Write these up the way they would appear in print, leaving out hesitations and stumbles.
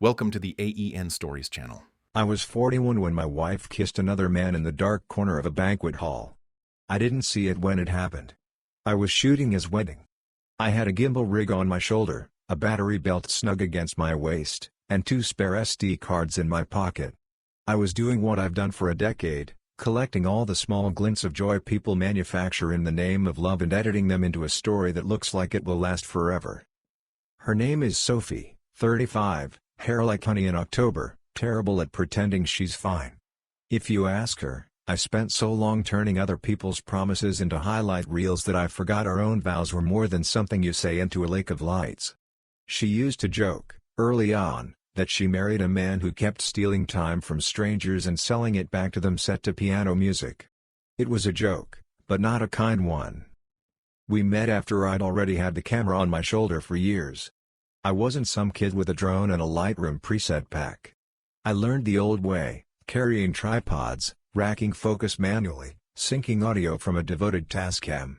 Welcome to the AEN Stories channel. I was 41 when my wife kissed another man in the dark corner of a banquet hall. I didn't see it when it happened. I was shooting his wedding. I had a gimbal rig on my shoulder, a battery belt snug against my waist, and 2 spare SD cards in my pocket. I was doing what I've done for a decade, collecting all the small glints of joy people manufacture in the name of love and editing them into a story that looks like it will last forever. Her name is Sophie, 35, hair like honey in October, terrible at pretending she's fine. If you ask her, I spent so long turning other people's promises into highlight reels that I forgot our own vows were more than something you say into a lake of lights. She used to joke, early on, that she married a man who kept stealing time from strangers and selling it back to them set to piano music. It was a joke, but not a kind one. We met after I'd already had the camera on my shoulder for years. I wasn't some kid with a drone and a Lightroom preset pack. I learned the old way, carrying tripods, racking focus manually, syncing audio from a devoted Tascam.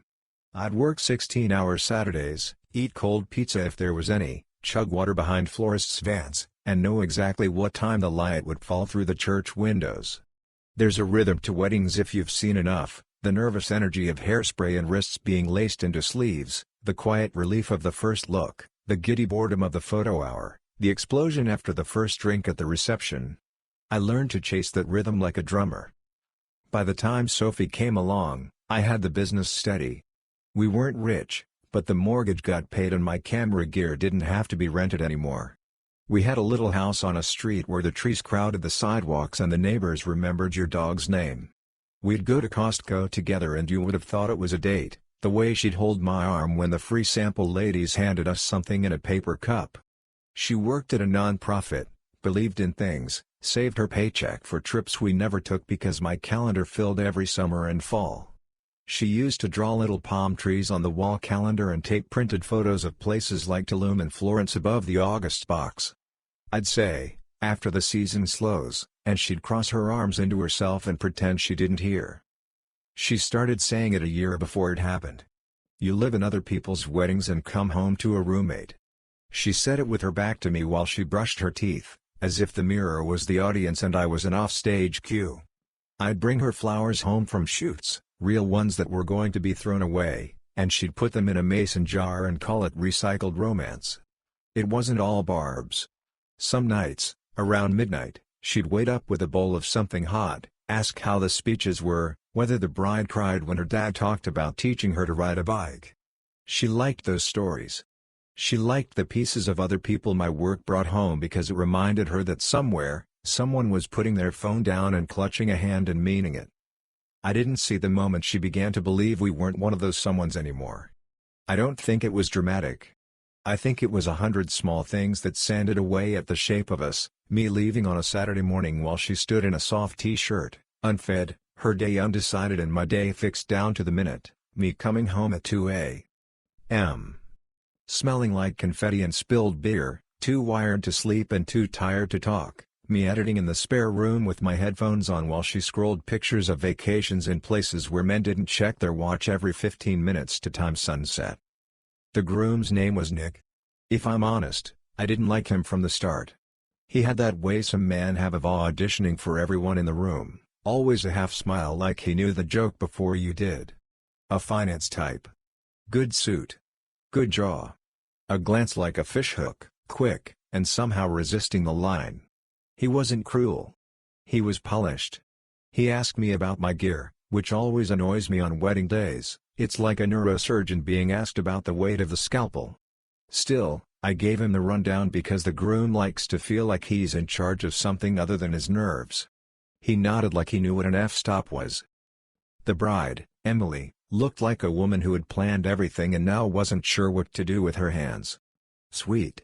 I'd work 16-hour Saturdays, eat cold pizza if there was any, chug water behind florists' vans, and know exactly what time the light would fall through the church windows. There's a rhythm to weddings if you've seen enough, the nervous energy of hairspray and wrists being laced into sleeves, the quiet relief of the first look, the giddy boredom of the photo hour, the explosion after the first drink at the reception. I learned to chase that rhythm like a drummer. By the time Sophie came along, I had the business steady. We weren't rich, but the mortgage got paid and my camera gear didn't have to be rented anymore. We had a little house on a street where the trees crowded the sidewalks and the neighbors remembered your dog's name. We'd go to Costco together and you would have thought it was a date, the way she'd hold my arm when the free sample ladies handed us something in a paper cup. She worked at a non-profit, believed in things, saved her paycheck for trips we never took because my calendar filled every summer and fall. She used to draw little palm trees on the wall calendar and tape printed photos of places like Tulum and Florence above the August box. I'd say, after the season slows, and she'd cross her arms into herself and pretend she didn't hear. She started saying it a year before it happened. You live in other people's weddings and come home to a roommate. She said it with her back to me while she brushed her teeth, as if the mirror was the audience and I was an offstage cue. I'd bring her flowers home from shoots, real ones that were going to be thrown away, and she'd put them in a mason jar and call it recycled romance. It wasn't all barbs. Some nights, around midnight, she'd wait up with a bowl of something hot, ask how the speeches were, whether the bride cried when her dad talked about teaching her to ride a bike. She liked those stories. She liked the pieces of other people my work brought home because it reminded her that somewhere, someone was putting their phone down and clutching a hand and meaning it. I didn't see the moment she began to believe we weren't one of those someones anymore. I don't think it was dramatic. I think it was 100 small things that sanded away at the shape of us, me leaving on a Saturday morning while she stood in a soft t-shirt, unfed, her day undecided and my day fixed down to the minute, me coming home at 2 a.m. Smelling like confetti and spilled beer, too wired to sleep and too tired to talk, me editing in the spare room with my headphones on while she scrolled pictures of vacations in places where men didn't check their watch every 15 minutes to time sunset. The groom's name was Nick. If I'm honest, I didn't like him from the start. He had that way some men have of auditioning for everyone in the room, always a half smile like he knew the joke before you did. A finance type. Good suit. Good jaw. A glance like a fishhook, quick, and somehow resisting the line. He wasn't cruel. He was polished. He asked me about my gear, which always annoys me on wedding days. It's like a neurosurgeon being asked about the weight of the scalpel. Still, I gave him the rundown because the groom likes to feel like he's in charge of something other than his nerves. He nodded like he knew what an f-stop was. The bride, Emily, looked like a woman who had planned everything and now wasn't sure what to do with her hands. Sweet.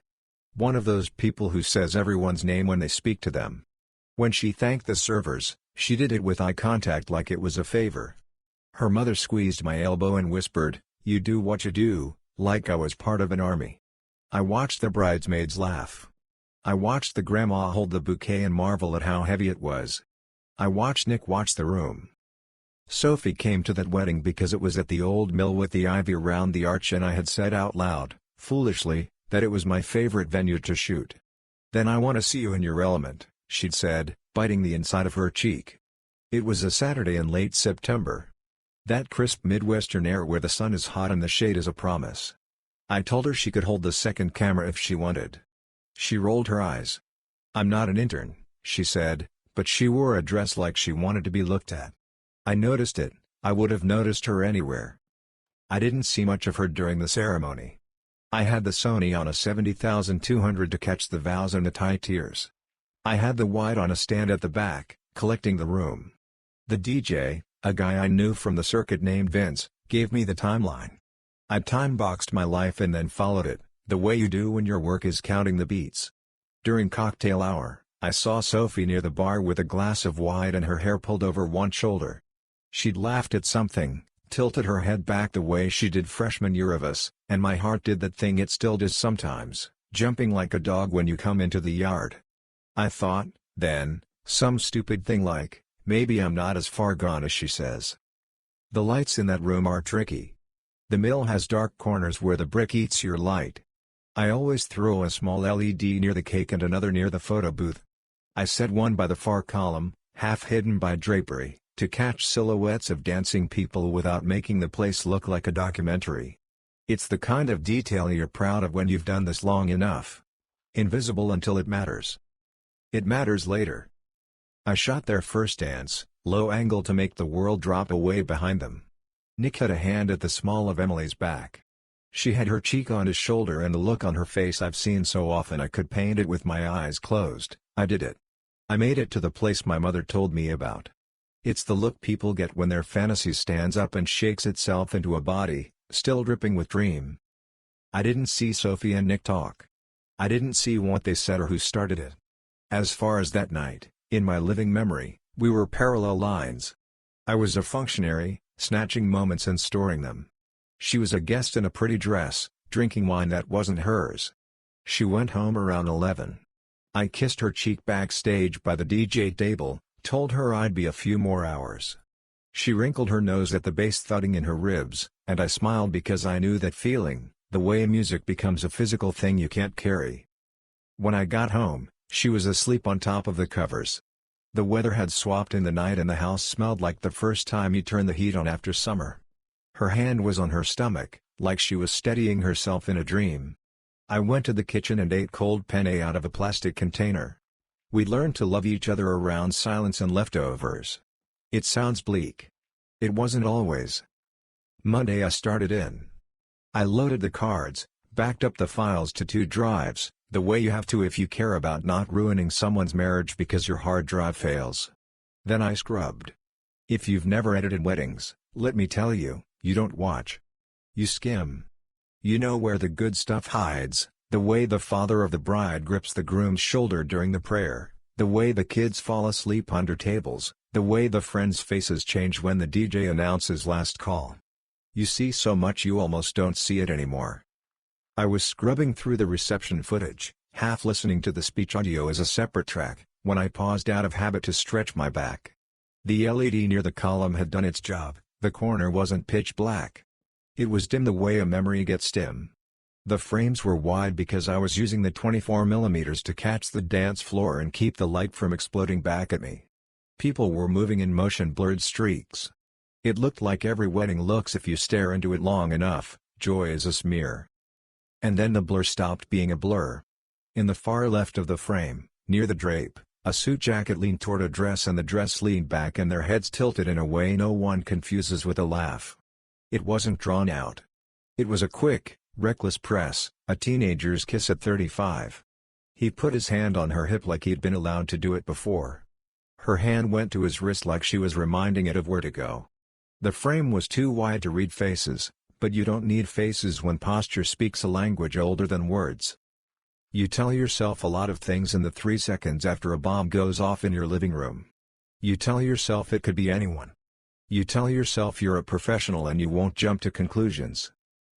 One of those people who says everyone's name when they speak to them. When she thanked the servers, she did it with eye contact like it was a favor. Her mother squeezed my elbow and whispered, "You do what you do," like I was part of an army. I watched the bridesmaids laugh. I watched the grandma hold the bouquet and marvel at how heavy it was. I watched Nick watch the room. Sophie came to that wedding because it was at the old mill with the ivy around the arch and I had said out loud, foolishly, that it was my favorite venue to shoot. "Then I want to see you in your element," she'd said, biting the inside of her cheek. It was a Saturday in late September. That crisp Midwestern air where the sun is hot and the shade is a promise. I told her she could hold the second camera if she wanted. She rolled her eyes. "I'm not an intern," she said, but she wore a dress like she wanted to be looked at. I noticed it. I would have noticed her anywhere. I didn't see much of her during the ceremony. I had the Sony on a 70,200 to catch the vows and the Thai tears. I had the wide on a stand at the back, collecting the room. The DJ, a guy I knew from the circuit named Vince, gave me the timeline. I time-boxed my life and then followed it, the way you do when your work is counting the beats. During cocktail hour, I saw Sophie near the bar with a glass of wine and her hair pulled over one shoulder. She'd laughed at something, tilted her head back the way she did freshman year of us, and my heart did that thing it still does sometimes, jumping like a dog when you come into the yard. I thought, then, some stupid thing like, maybe I'm not as far gone as she says. The lights in that room are tricky. The mill has dark corners where the brick eats your light. I always throw a small LED near the cake and another near the photo booth. I set one by the far column, half hidden by drapery, to catch silhouettes of dancing people without making the place look like a documentary. It's the kind of detail you're proud of when you've done this long enough. Invisible until it matters. It matters later. I shot their first dance, low angle to make the world drop away behind them. Nick had a hand at the small of Emily's back. She had her cheek on his shoulder and the look on her face I've seen so often I could paint it with my eyes closed. I did it. I made it to the place my mother told me about. It's the look people get when their fantasy stands up and shakes itself into a body, still dripping with dream. I didn't see Sophie and Nick talk. I didn't see what they said or who started it. As far as that night, in my living memory, we were parallel lines. I was a functionary, snatching moments and storing them. She was a guest in a pretty dress, drinking wine that wasn't hers. She went home around 11. I kissed her cheek backstage by the DJ table, told her I'd be a few more hours. She wrinkled her nose at the bass thudding in her ribs, and I smiled because I knew that feeling, the way music becomes a physical thing you can't carry. When I got home, she was asleep on top of the covers. The weather had swapped in the night and the house smelled like the first time you turn the heat on after summer. Her hand was on her stomach, like she was steadying herself in a dream. I went to the kitchen and ate cold penne out of a plastic container. We learned to love each other around silence and leftovers. It sounds bleak. It wasn't always. Monday I started in. I loaded the cards, backed up the files to 2 drives, the way you have to if you care about not ruining someone's marriage because your hard drive fails. Then I scrubbed. If you've never edited weddings, let me tell you, you don't watch. You skim. You know where the good stuff hides, the way the father of the bride grips the groom's shoulder during the prayer, the way the kids fall asleep under tables, the way the friends' faces change when the DJ announces last call. You see so much you almost don't see it anymore. I was scrubbing through the reception footage, half listening to the speech audio as a separate track, when I paused out of habit to stretch my back. The LED near the column had done its job, the corner wasn't pitch black. It was dim the way a memory gets dim. The frames were wide because I was using the 24mm to catch the dance floor and keep the light from exploding back at me. People were moving in motion blurred streaks. It looked like every wedding looks if you stare into it long enough, joy is a smear. And then the blur stopped being a blur. In the far left of the frame, near the drape, a suit jacket leaned toward a dress and the dress leaned back and their heads tilted in a way no one confuses with a laugh. It wasn't drawn out. It was a quick, reckless press, a teenager's kiss at 35. He put his hand on her hip like he'd been allowed to do it before. Her hand went to his wrist like she was reminding it of where to go. The frame was too wide to read faces, but you don't need faces when posture speaks a language older than words. You tell yourself a lot of things in the 3 seconds after a bomb goes off in your living room. You tell yourself it could be anyone. You tell yourself you're a professional and you won't jump to conclusions.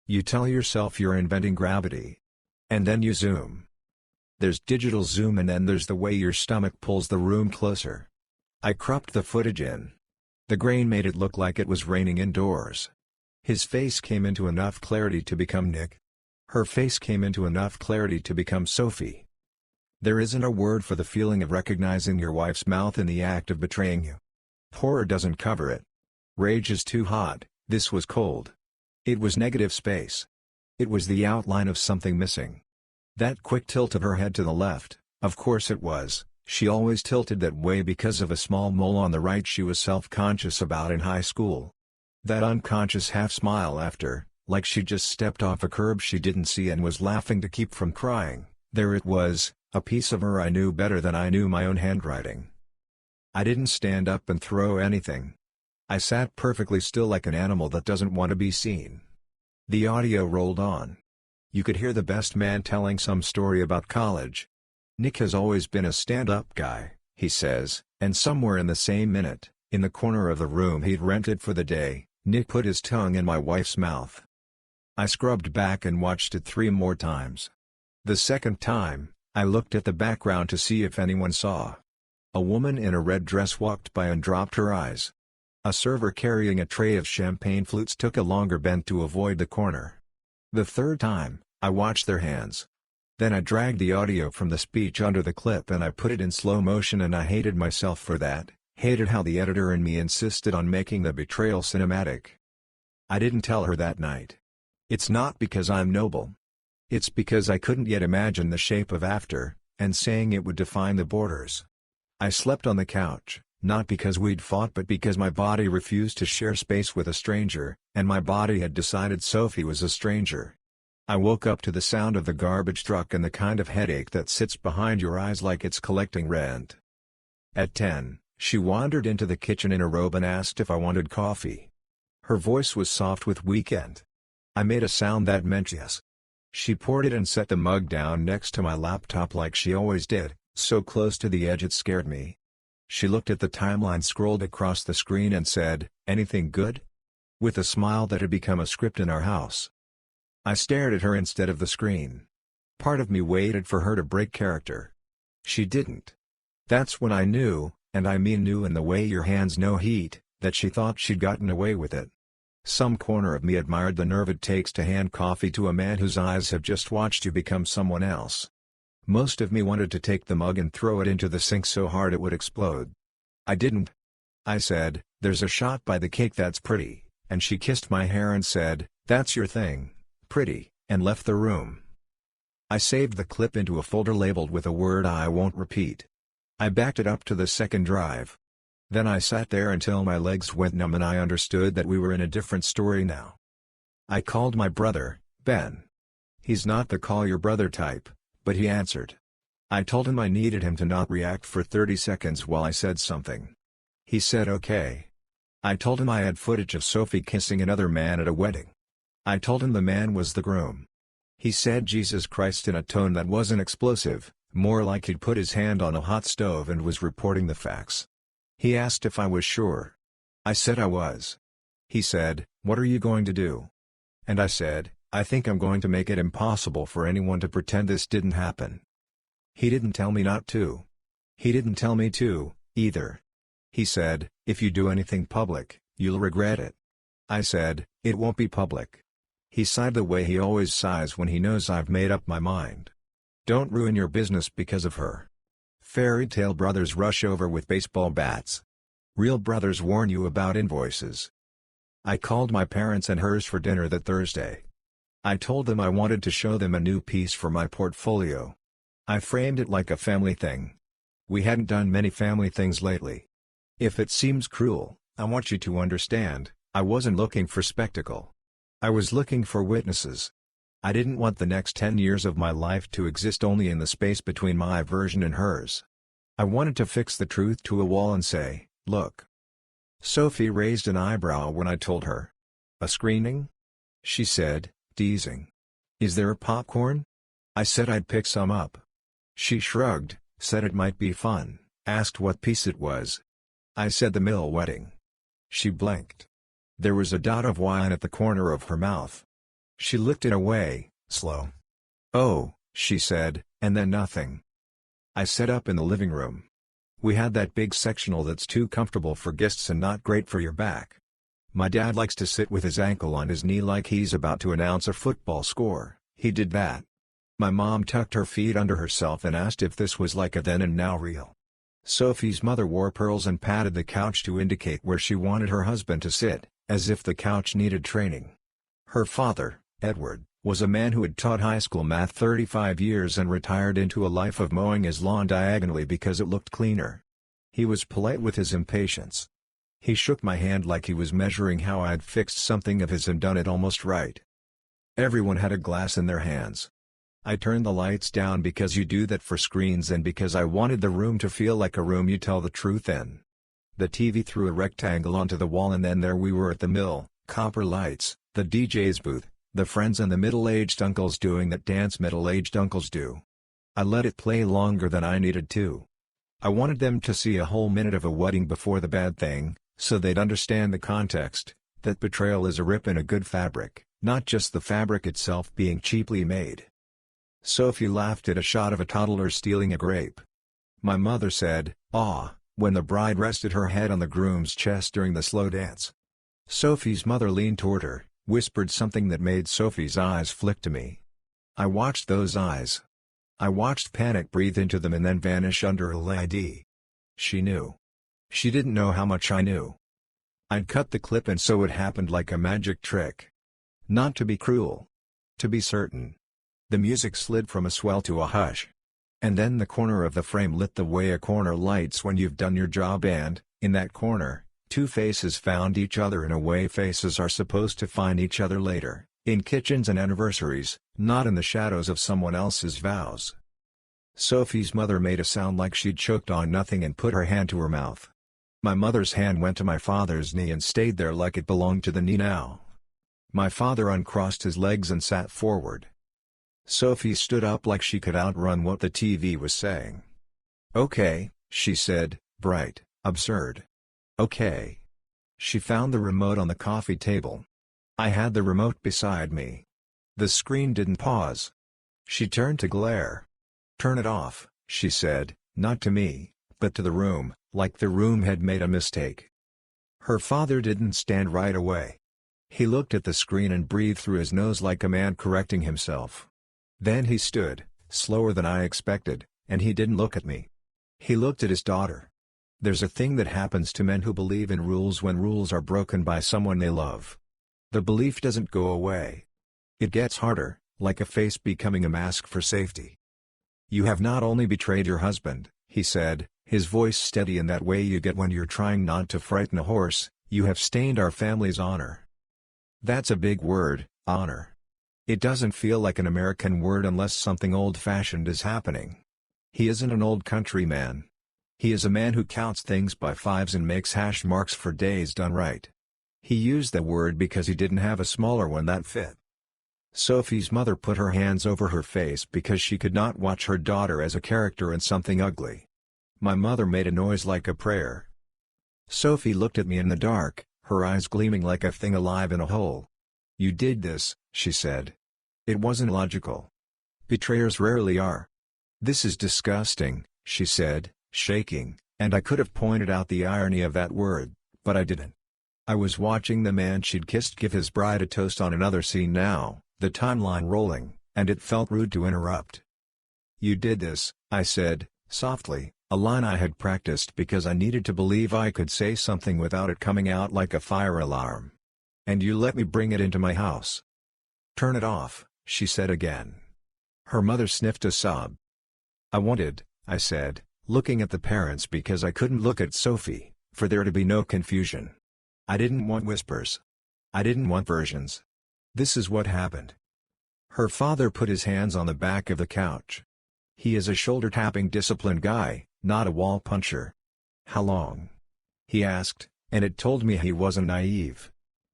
You tell yourself you're inventing gravity. And then you zoom. There's digital zoom and then there's the way your stomach pulls the room closer. I cropped the footage in. The grain made it look like it was raining indoors. His face came into enough clarity to become Nick. Her face came into enough clarity to become Sophie. There isn't a word for the feeling of recognizing your wife's mouth in the act of betraying you. Horror doesn't cover it. Rage is too hot, this was cold. It was negative space. It was the outline of something missing. That quick tilt of her head to the left, of course it was, she always tilted that way because of a small mole on the right she was self-conscious about in high school. That unconscious half-smile after, like she just stepped off a curb she didn't see and was laughing to keep from crying, there it was, a piece of her I knew better than I knew my own handwriting. I didn't stand up and throw anything. I sat perfectly still like an animal that doesn't want to be seen. The audio rolled on. You could hear the best man telling some story about college. Nick has always been a stand-up guy, he says, and somewhere in the same minute, in the corner of the room he'd rented for the day, Nick put his tongue in my wife's mouth. I scrubbed back and watched it 3 more times. The second time, I looked at the background to see if anyone saw. A woman in a red dress walked by and dropped her eyes. A server carrying a tray of champagne flutes took a longer bend to avoid the corner. The third time, I watched their hands. Then I dragged the audio from the speech under the clip and I put it in slow motion, and I hated myself for that, hated how the editor in me insisted on making the betrayal cinematic. I didn't tell her that night. It's not because I'm noble. It's because I couldn't yet imagine the shape of after, and saying it would define the borders. I slept on the couch, not because we'd fought but because my body refused to share space with a stranger, and my body had decided Sophie was a stranger. I woke up to the sound of the garbage truck and the kind of headache that sits behind your eyes like it's collecting rent. At 10, she wandered into the kitchen in a robe and asked if I wanted coffee. Her voice was soft with weekend. I made a sound that meant yes. She poured it and set the mug down next to my laptop like she always did, so close to the edge it scared me. She looked at the timeline scrolled across the screen and said, "Anything good?" with a smile that had become a script in our house. I stared at her instead of the screen. Part of me waited for her to break character. She didn't. That's when I knew, and I mean knew in the way your hands know heat, that she thought she'd gotten away with it. Some corner of me admired the nerve it takes to hand coffee to a man whose eyes have just watched you become someone else. Most of me wanted to take the mug and throw it into the sink so hard it would explode. I didn't. I said, "There's a shot by the cake that's pretty," and she kissed my hair and said, "That's your thing, pretty," and left the room. I saved the clip into a folder labeled with a word I won't repeat. I backed it up to the second drive. Then I sat there until my legs went numb and I understood that we were in a different story now. I called my brother, Ben. He's not the call your brother type, but he answered. I told him I needed him to not react for 30 seconds while I said something. He said okay. I told him I had footage of Sophie kissing another man at a wedding. I told him the man was the groom. He said Jesus Christ in a tone that wasn't explosive, more like he'd put his hand on a hot stove and was reporting the facts. He asked if I was sure. I said I was. He said, "What are you going to do?" And I said, "I think I'm going to make it impossible for anyone to pretend this didn't happen." He didn't tell me not to. He didn't tell me to, either. He said, "If you do anything public, you'll regret it." I said, "It won't be public." He sighed the way he always sighs when he knows I've made up my mind. Don't ruin your business because of her. Fairy tale brothers rush over with baseball bats. Real brothers warn you about invoices. I called my parents and hers for dinner that Thursday. I told them I wanted to show them a new piece for my portfolio. I framed it like a family thing. We hadn't done many family things lately. If it seems cruel, I want you to understand, I wasn't looking for spectacle. I was looking for witnesses. I didn't want the next 10 years of my life to exist only in the space between my version and hers. I wanted to fix the truth to a wall and say, "Look." Sophie raised an eyebrow when I told her. "A screening?" She said, teasing. "Is there a popcorn?" I said I'd pick some up. She shrugged, said it might be fun, asked what piece it was. I said the Mill Wedding. She blinked. There was a dot of wine at the corner of her mouth. She licked it away, slow. "Oh," she said, and then nothing. I set up in the living room. We had that big sectional that's too comfortable for guests and not great for your back. My dad likes to sit with his ankle on his knee like he's about to announce a football score. He did that. My mom tucked her feet under herself and asked if this was like a then and now reel. Sophie's mother wore pearls and patted the couch to indicate where she wanted her husband to sit, as if the couch needed training. Her father, Edward, was a man who had taught high school math 35 years and retired into a life of mowing his lawn diagonally because it looked cleaner. He was polite with his impatience. He shook my hand like he was measuring how I'd fixed something of his and done it almost right. Everyone had a glass in their hands. I turned the lights down because you do that for screens and because I wanted the room to feel like a room you tell the truth in. The TV threw a rectangle onto the wall and then there we were at the mill, copper lights, the DJ's booth, the friends and the middle-aged uncles doing that dance middle-aged uncles do. I let it play longer than I needed to. I wanted them to see a whole minute of a wedding before the bad thing, so they'd understand the context, that betrayal is a rip in a good fabric, not just the fabric itself being cheaply made. Sophie laughed at a shot of a toddler stealing a grape. My mother said, "Ah," when the bride rested her head on the groom's chest during the slow dance. Sophie's mother leaned toward her, whispered something that made Sophie's eyes flick to me. I watched those eyes. I watched panic breathe into them and then vanish under a lid. She knew. She didn't know how much I knew. I'd cut the clip and so it happened like a magic trick. Not to be cruel. To be certain. The music slid from a swell to a hush. And then the corner of the frame lit the way a corner lights when you've done your job and, in that corner, two faces found each other in a way faces are supposed to find each other later, in kitchens and anniversaries, not in the shadows of someone else's vows. Sophie's mother made a sound like she'd choked on nothing and put her hand to her mouth. My mother's hand went to my father's knee and stayed there like it belonged to the knee now. My father uncrossed his legs and sat forward. Sophie stood up like she could outrun what the TV was saying. "Okay," she said, bright, absurd. "Okay." She found the remote on the coffee table. I had the remote beside me. The screen didn't pause. She turned to glare. "Turn it off," she said, not to me, but to the room, like the room had made a mistake. Her father didn't stand right away. He looked at the screen and breathed through his nose like a man correcting himself. Then he stood, slower than I expected, and he didn't look at me. He looked at his daughter. There's a thing that happens to men who believe in rules when rules are broken by someone they love. The belief doesn't go away. It gets harder, like a face becoming a mask for safety. "You have not only betrayed your husband," he said, his voice steady in that way you get when you're trying not to frighten a horse, "you have stained our family's honor." That's a big word, honor. It doesn't feel like an American word unless something old-fashioned is happening. He isn't an old country man. He is a man who counts things by fives and makes hash marks for days done right. He used the word because he didn't have a smaller one that fit. Sophie's mother put her hands over her face because she could not watch her daughter as a character in something ugly. My mother made a noise like a prayer. Sophie looked at me in the dark, her eyes gleaming like a thing alive in a hole. "You did this," she said. It wasn't logical. Betrayers rarely are. "This is disgusting," she said, shaking, and I could have pointed out the irony of that word, but I didn't. I was watching the man she'd kissed give his bride a toast on another scene now, the timeline rolling, and it felt rude to interrupt. "You did this," I said, softly, a line I had practiced because I needed to believe I could say something without it coming out like a fire alarm. "And you let me bring it into my house." "Turn it off," she said again. Her mother sniffed a sob. "I wanted," I said, looking at the parents because I couldn't look at Sophie, "for there to be no confusion. I didn't want whispers. I didn't want versions. This is what happened." Her father put his hands on the back of the couch. He is a shoulder-tapping disciplined guy, not a wall puncher. "How long?" he asked, and it told me he wasn't naive.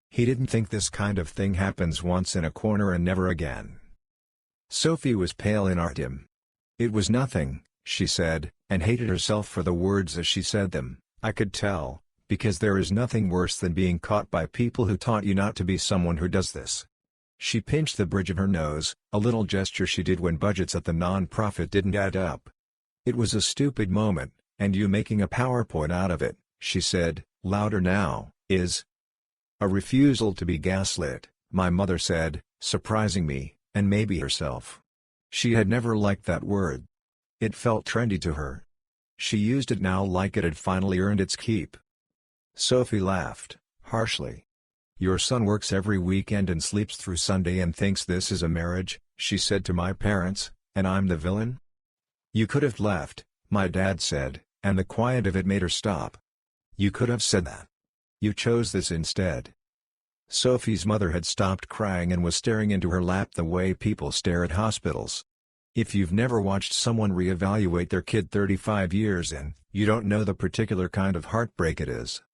He didn't think this kind of thing happens once in a corner and never again. Sophie was pale in dim. "It was nothing," she said, and hated herself for the words as she said them, I could tell, because there is nothing worse than being caught by people who taught you not to be someone who does this. She pinched the bridge of her nose, a little gesture she did when budgets at the non-profit didn't add up. "It was a stupid moment, and you making a PowerPoint out of it," she said, louder now, "is a refusal to be gaslit," my mother said, surprising me, and maybe herself. She had never liked that word. It felt trendy to her. She used it now like it had finally earned its keep. Sophie laughed, harshly. "Your son works every weekend and sleeps through Sunday and thinks this is a marriage," she said to my parents, "and I'm the villain?" "You could have left," my dad said, and the quiet of it made her stop. "You could have said that. You chose this instead." Sophie's mother had stopped crying and was staring into her lap the way people stare at hospitals. If you've never watched someone reevaluate their kid 35 years in, you don't know the particular kind of heartbreak it is.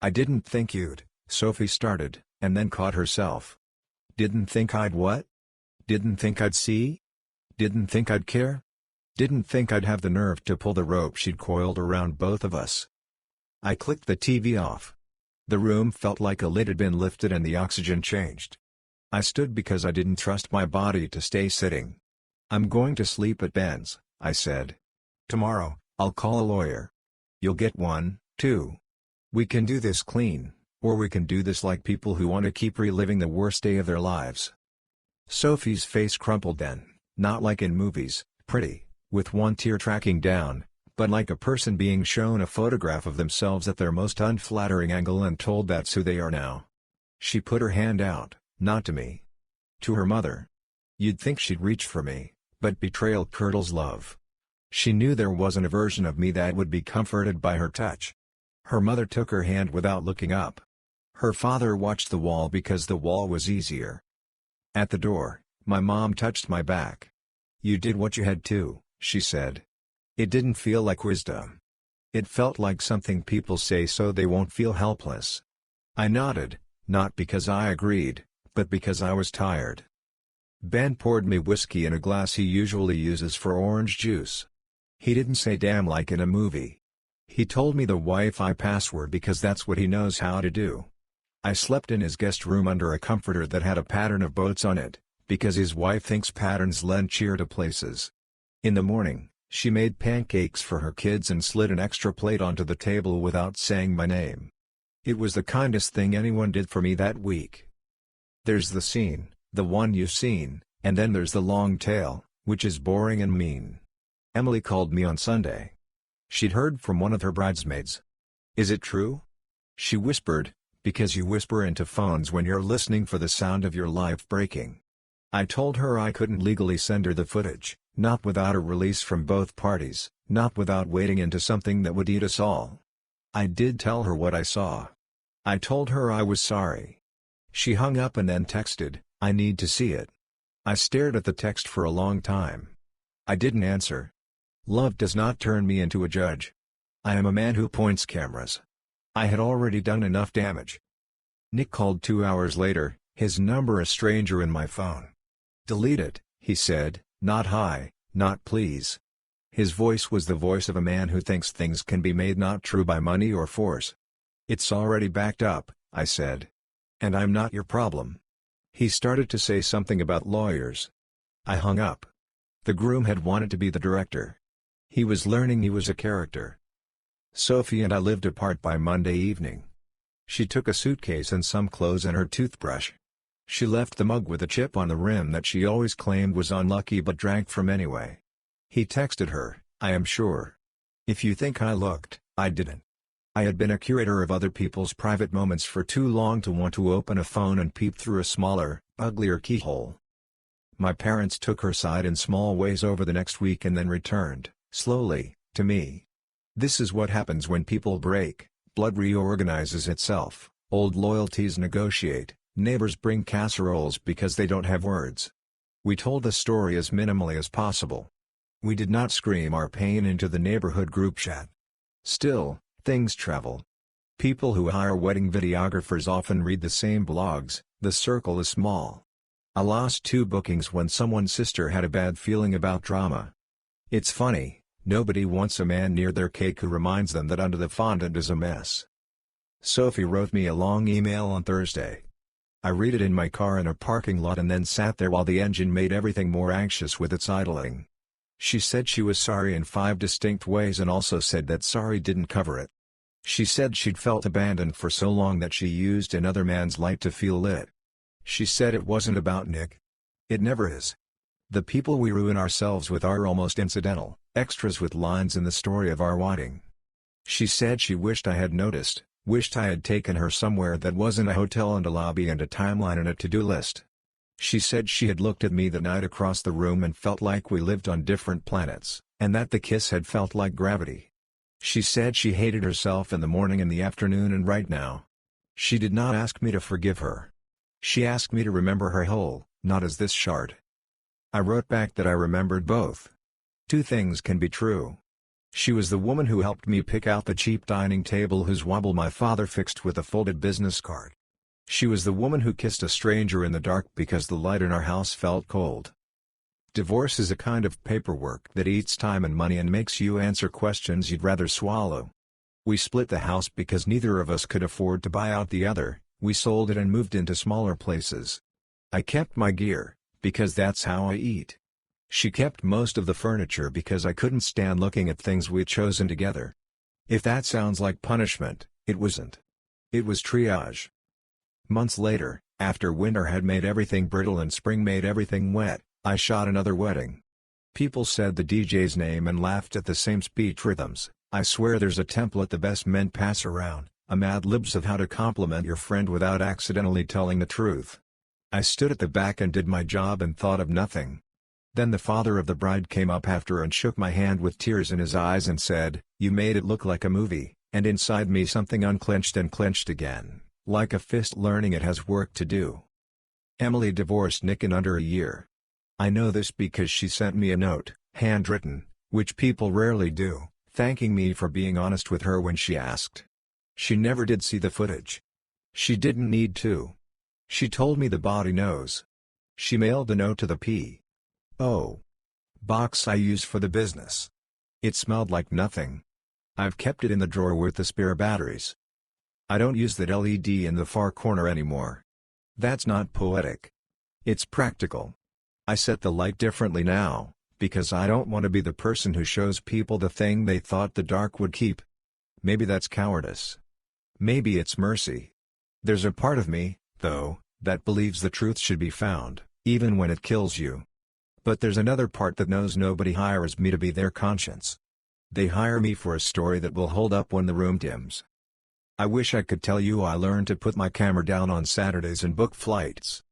"I didn't think you'd," Sophie started, and then caught herself. "Didn't think I'd what? Didn't think I'd see? Didn't think I'd care? Didn't think I'd have the nerve to pull the rope she'd coiled around both of us." I clicked the TV off. The room felt like a lid had been lifted and the oxygen changed. I stood because I didn't trust my body to stay sitting. "I'm going to sleep at Ben's," I said. "Tomorrow, I'll call a lawyer. You'll get one, too. We can do this clean, or we can do this like people who want to keep reliving the worst day of their lives." Sophie's face crumpled then, not like in movies, pretty, with one tear tracking down, but like a person being shown a photograph of themselves at their most unflattering angle and told that's who they are now. She put her hand out, not to me. To her mother. You'd think she'd reach for me, but betrayal curdles love. She knew there wasn't a version of me that would be comforted by her touch. Her mother took her hand without looking up. Her father watched the wall because the wall was easier. At the door, my mom touched my back. "You did what you had to," she said. It didn't feel like wisdom. It felt like something people say so they won't feel helpless. I nodded, not because I agreed, but because I was tired. Ben poured me whiskey in a glass he usually uses for orange juice. He didn't say damn like in a movie. He told me the Wi-Fi password because that's what he knows how to do. I slept in his guest room under a comforter that had a pattern of boats on it, because his wife thinks patterns lend cheer to places. In the morning, she made pancakes for her kids and slid an extra plate onto the table without saying my name. It was the kindest thing anyone did for me that week. There's the scene, the one you've seen, and then there's the long tail, which is boring and mean. Emily called me on Sunday. She'd heard from one of her bridesmaids. "Is it true?" she whispered, because you whisper into phones when you're listening for the sound of your life breaking. I told her I couldn't legally send her the footage, not without a release from both parties, not without wading into something that would eat us all. I did tell her what I saw. I told her I was sorry. She hung up and then texted, "I need to see it." I stared at the text for a long time. I didn't answer. Love does not turn me into a judge. I am a man who points cameras. I had already done enough damage. Nick called 2 hours later, his number a stranger in my phone. "Delete it," he said, "not hi, not please." His voice was the voice of a man who thinks things can be made not true by money or force. "It's already backed up," I said. "And I'm not your problem." He started to say something about lawyers. I hung up. The groom had wanted to be the director. He was learning he was a character. Sophie and I lived apart by Monday evening. She took a suitcase and some clothes and her toothbrush. She left the mug with a chip on the rim that she always claimed was unlucky but drank from anyway. He texted her, "I am sure. If you think I looked, I didn't." I had been a curator of other people's private moments for too long to want to open a phone and peep through a smaller, uglier keyhole. My parents took her side in small ways over the next week and then returned, slowly, to me. This is what happens when people break, blood reorganizes itself, old loyalties negotiate, neighbors bring casseroles because they don't have words. We told the story as minimally as possible. We did not scream our pain into the neighborhood group chat. Still, things travel. People who hire wedding videographers often read the same blogs. The circle is small. I lost 2 bookings when someone's sister had a bad feeling about drama. It's funny. Nobody wants a man near their cake who reminds them that under the fondant is a mess. Sophie wrote me a long email on Thursday. I read it in my car in a parking lot and then sat there while the engine made everything more anxious with its idling. She said she was sorry in 5 distinct ways and also said that sorry didn't cover it. She said she'd felt abandoned for so long that she used another man's light to feel lit. She said it wasn't about Nick. It never is. The people we ruin ourselves with are almost incidental, extras with lines in the story of our wedding. She said she wished I had noticed, wished I had taken her somewhere that wasn't a hotel and a lobby and a timeline and a to-do list. She said she had looked at me that night across the room and felt like we lived on different planets, and that the kiss had felt like gravity. She said she hated herself in the morning and the afternoon and right now. She did not ask me to forgive her. She asked me to remember her whole, not as this shard. I wrote back that I remembered both. Two things can be true. She was the woman who helped me pick out the cheap dining table whose wobble my father fixed with a folded business card. She was the woman who kissed a stranger in the dark because the light in our house felt cold. Divorce is a kind of paperwork that eats time and money and makes you answer questions you'd rather swallow. We split the house because neither of us could afford to buy out the other, we sold it and moved into smaller places. I kept my gear, because that's how I eat. She kept most of the furniture because I couldn't stand looking at things we'd chosen together. If that sounds like punishment, it wasn't. It was triage. Months later, after winter had made everything brittle and spring made everything wet, I shot another wedding. People said the DJ's name and laughed at the same speech rhythms. I swear there's a template the best men pass around, a Mad Libs of how to compliment your friend without accidentally telling the truth. I stood at the back and did my job and thought of nothing. Then the father of the bride came up after and shook my hand with tears in his eyes and said, "You made it look like a movie," and inside me something unclenched and clenched again, like a fist learning it has work to do. Emily divorced Nick in under a year. I know this because she sent me a note, handwritten, which people rarely do, thanking me for being honest with her when she asked. She never did see the footage. She didn't need to. She told me the body knows. She mailed the note to the P.O. box I use for the business. It smelled like nothing. I've kept it in the drawer with the spare batteries. I don't use that LED in the far corner anymore. That's not poetic. It's practical. I set the light differently now, because I don't want to be the person who shows people the thing they thought the dark would keep. Maybe that's cowardice. Maybe it's mercy. There's a part of me, though, that believes the truth should be found, even when it kills you. But there's another part that knows nobody hires me to be their conscience. They hire me for a story that will hold up when the room dims. I wish I could tell you I learned to put my camera down on Saturdays and book flights.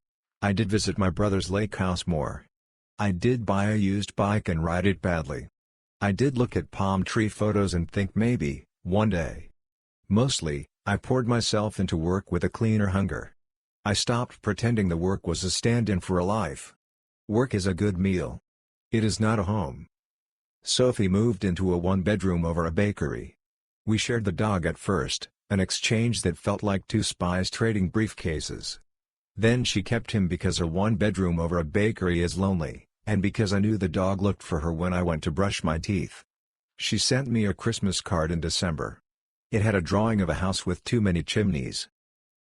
I did visit my brother's lake house more. I did buy a used bike and ride it badly. I did look at palm tree photos and think maybe, one day. Mostly, I poured myself into work with a cleaner hunger. I stopped pretending the work was a stand-in for a life. Work is a good meal. It is not a home. Sophie moved into a one-bedroom over a bakery. We shared the dog at first, an exchange that felt like two spies trading briefcases. Then she kept him because a one-bedroom over a bakery is lonely, and because I knew the dog looked for her when I went to brush my teeth. She sent me a Christmas card in December. It had a drawing of a house with too many chimneys.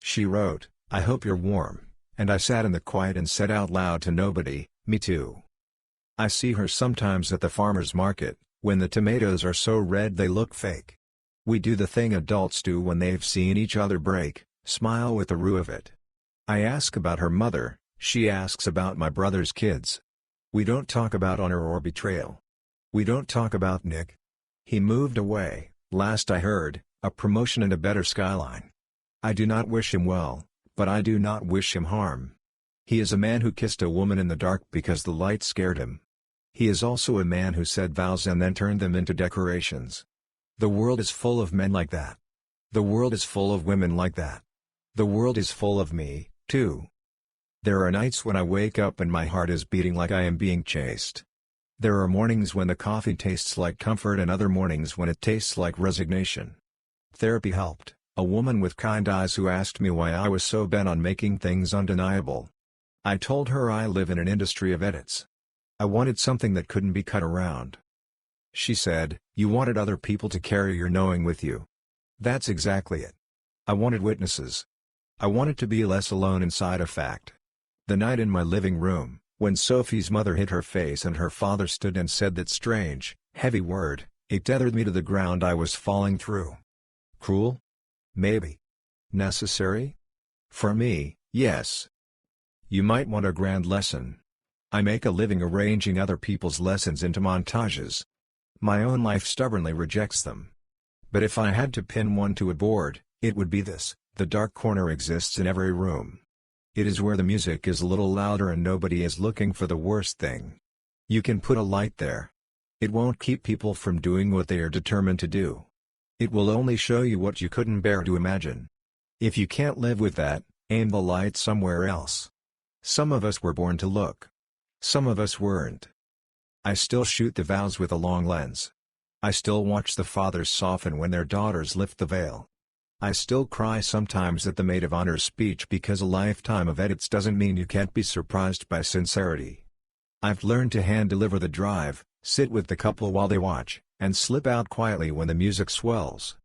She wrote, "I hope you're warm," and I sat in the quiet and said out loud to nobody, "Me too." I see her sometimes at the farmer's market, when the tomatoes are so red they look fake. We do the thing adults do when they've seen each other break, smile with the roux of it. I ask about her mother, she asks about my brother's kids. We don't talk about honor or betrayal. We don't talk about Nick. He moved away, last I heard, a promotion and a better skyline. I do not wish him well, but I do not wish him harm. He is a man who kissed a woman in the dark because the light scared him. He is also a man who said vows and then turned them into decorations. The world is full of men like that. The world is full of women like that. The world is full of me, too. There are nights when I wake up and my heart is beating like I am being chased. There are mornings when the coffee tastes like comfort and other mornings when it tastes like resignation. Therapy helped, a woman with kind eyes who asked me why I was so bent on making things undeniable. I told her I live in an industry of edits. I wanted something that couldn't be cut around. She said, "You wanted other people to carry your knowing with you." That's exactly it. I wanted witnesses. I wanted to be less alone inside a fact. The night in my living room, when Sophie's mother hid her face and her father stood and said that strange, heavy word, it tethered me to the ground I was falling through. Cruel? Maybe. Necessary? For me, yes. You might want a grand lesson. I make a living arranging other people's lessons into montages. My own life stubbornly rejects them. But if I had to pin one to a board, it would be this: the dark corner exists in every room. It is where the music is a little louder and nobody is looking for the worst thing. You can put a light there. It won't keep people from doing what they are determined to do. It will only show you what you couldn't bear to imagine. If you can't live with that, aim the light somewhere else. Some of us were born to look. Some of us weren't. I still shoot the vows with a long lens. I still watch the fathers soften when their daughters lift the veil. I still cry sometimes at the maid of honor's speech because a lifetime of edits doesn't mean you can't be surprised by sincerity. I've learned to hand-deliver the drive, sit with the couple while they watch, and slip out quietly when the music swells.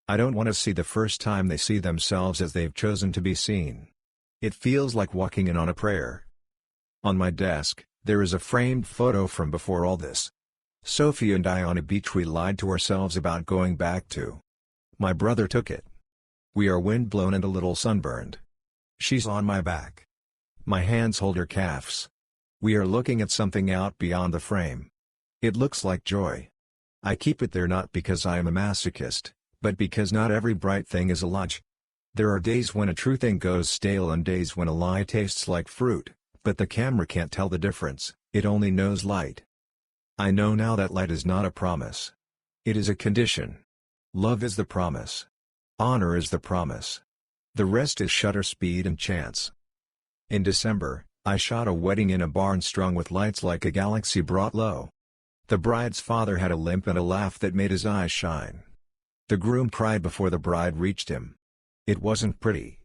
I don't want to see the first time they see themselves as they've chosen to be seen. It feels like walking in on a prayer. On my desk, there is a framed photo from before all this. Sophie and I on a beach we lied to ourselves about going back to. My brother took it. We are windblown and a little sunburned. She's on my back. My hands hold her calves. We are looking at something out beyond the frame. It looks like joy. I keep it there not because I am a masochist, but because not every bright thing is a lie. There are days when a true thing goes stale and days when a lie tastes like fruit, but the camera can't tell the difference, it only knows light. I know now that light is not a promise. It is a condition. Love is the promise. Honor is the promise. The rest is shutter speed and chance. In December, I shot a wedding in a barn strung with lights like a galaxy brought low. The bride's father had a limp and a laugh that made his eyes shine. The groom cried before the bride reached him. It wasn't pretty.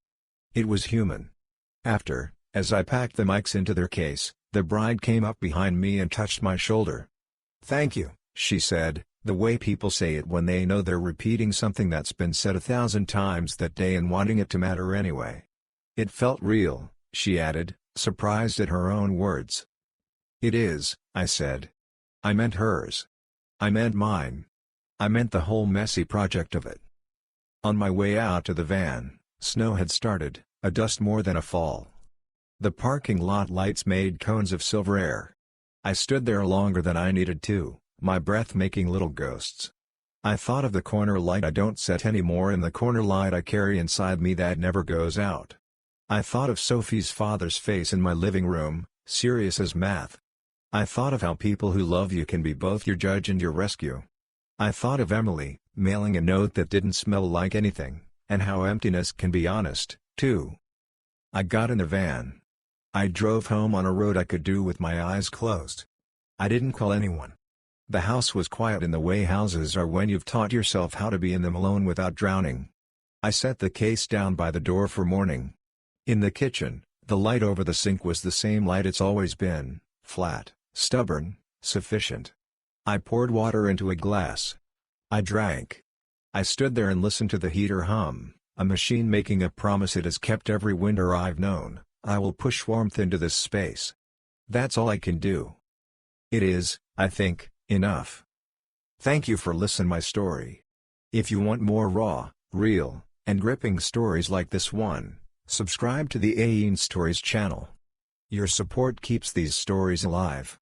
It was human. After, as I packed the mics into their case, the bride came up behind me and touched my shoulder. "Thank you," she said, the way people say it when they know they're repeating something that's been said 1,000 times that day and wanting it to matter anyway. "It felt real," she added, surprised at her own words. "It is," I said. I meant hers. I meant mine. I meant the whole messy project of it. On my way out to the van, snow had started, a dust more than a fall. The parking lot lights made cones of silver air. I stood there longer than I needed to, my breath making little ghosts. I thought of the corner light I don't set anymore and the corner light I carry inside me that never goes out. I thought of Sophie's father's face in my living room, serious as math. I thought of how people who love you can be both your judge and your rescue. I thought of Emily, mailing a note that didn't smell like anything, and how emptiness can be honest, too. I got in the van. I drove home on a road I could do with my eyes closed. I didn't call anyone. The house was quiet in the way houses are when you've taught yourself how to be in them alone without drowning. I set the case down by the door for morning. In the kitchen, the light over the sink was the same light it's always been, flat, stubborn, sufficient. I poured water into a glass. I drank. I stood there and listened to the heater hum, a machine making a promise it has kept every winter I've known: I will push warmth into this space. That's all I can do. It is, I think, enough. Thank you for listening my story. If you want more raw, real, and gripping stories like this one, subscribe to the AEN Stories channel. Your support keeps these stories alive.